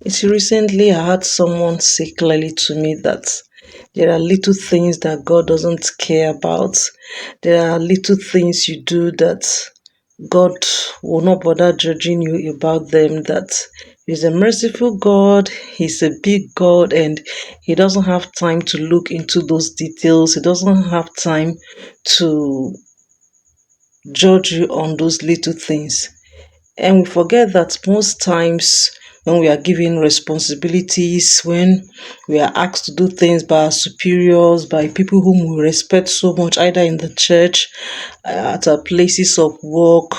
Recently, I had someone say clearly to me that there are little things that God doesn't care about. There are little things you do that God will not bother judging you about them. That He's a merciful God, He's a big God, and He doesn't have time to look into those details. He doesn't have time to judge you on those little things. And we forget that most times when we are given responsibilities, when we are asked to do things by our superiors, by people whom we respect so much, either in the church, at our places of work,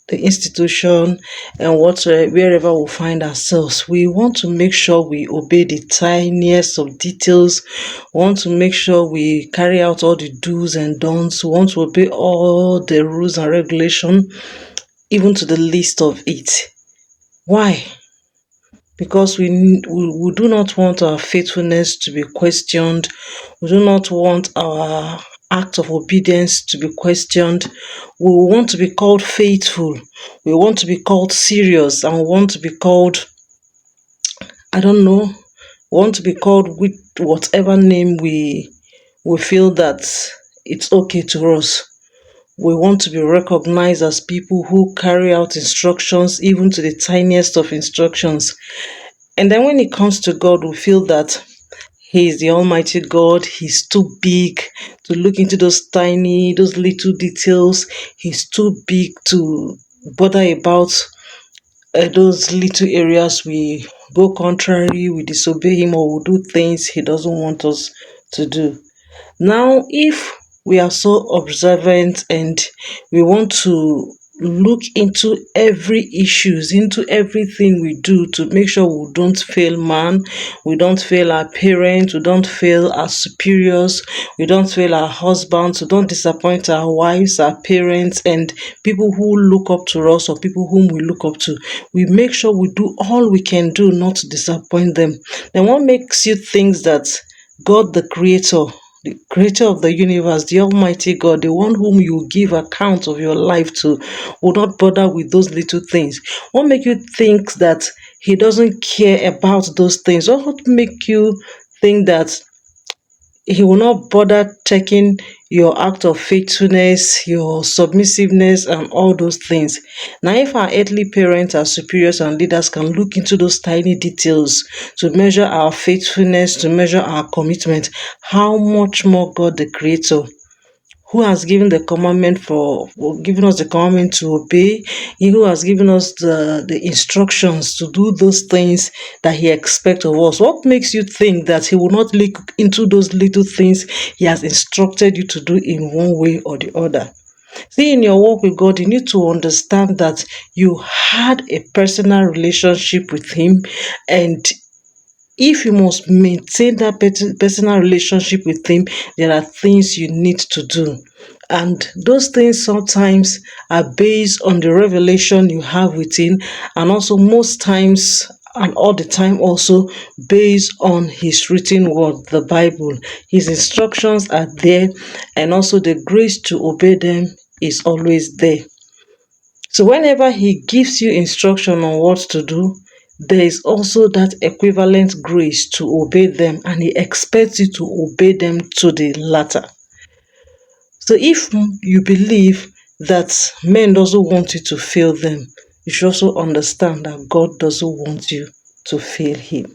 the institution, and wherever we find ourselves, we want to make sure we obey the tiniest of details. We want to make sure we carry out all the do's and don'ts. We want to obey all the rules and regulations, even to the least of it. Why? Because we do not want our faithfulness to be questioned. We do not want our act of obedience to be questioned. We want to be called faithful. We want to be called serious, and we want to be called, I don't know, we want to be called with whatever name we feel that it's okay to us. We want to be recognized as people who carry out instructions, even to the tiniest of instructions. And then when it comes to God, we feel that He is the Almighty God. He's too big to look into those little details. He's too big to bother about those little areas we go contrary, we disobey Him, or we do things He doesn't want us to do. Now, if we are so observant and we want to look into every issues, into everything we do to make sure we don't fail man, we don't fail our parents, we don't fail our superiors, we don't fail our husbands, we don't disappoint our wives, our parents, and people who look up to us or people whom we look up to. We make sure we do all we can do not to disappoint them. Then what makes you think that God the Creator, the creator of the universe, the Almighty God, the one whom you give account of your life to, will not bother with those little things? What make you think that He doesn't care about those things? What make you think that He will not bother checking your act of faithfulness, your submissiveness, and all those things? Now, if our earthly parents, our superiors, and leaders can look into those tiny details to measure our faithfulness, to measure our commitment, how much more God the Creator, who has given the commandment given us the commandment to obey, he who has given us the instructions to do those things that He expects of us. What makes you think that He will not look into those little things He has instructed you to do in one way or the other? See, in your walk with God, you need to understand that you had a personal relationship with Him, and if you must maintain that personal relationship with Him, there are things you need to do. And those things sometimes are based on the revelation you have with Him, and also most times and all the time also based on His written word, the Bible. His instructions are there, and also the grace to obey them is always there. So whenever He gives you instruction on what to do, there is also that equivalent grace to obey them, and He expects you to obey them to the latter. So if you believe that men doesn't want you to fail them, you should also understand that God doesn't want you to fail Him.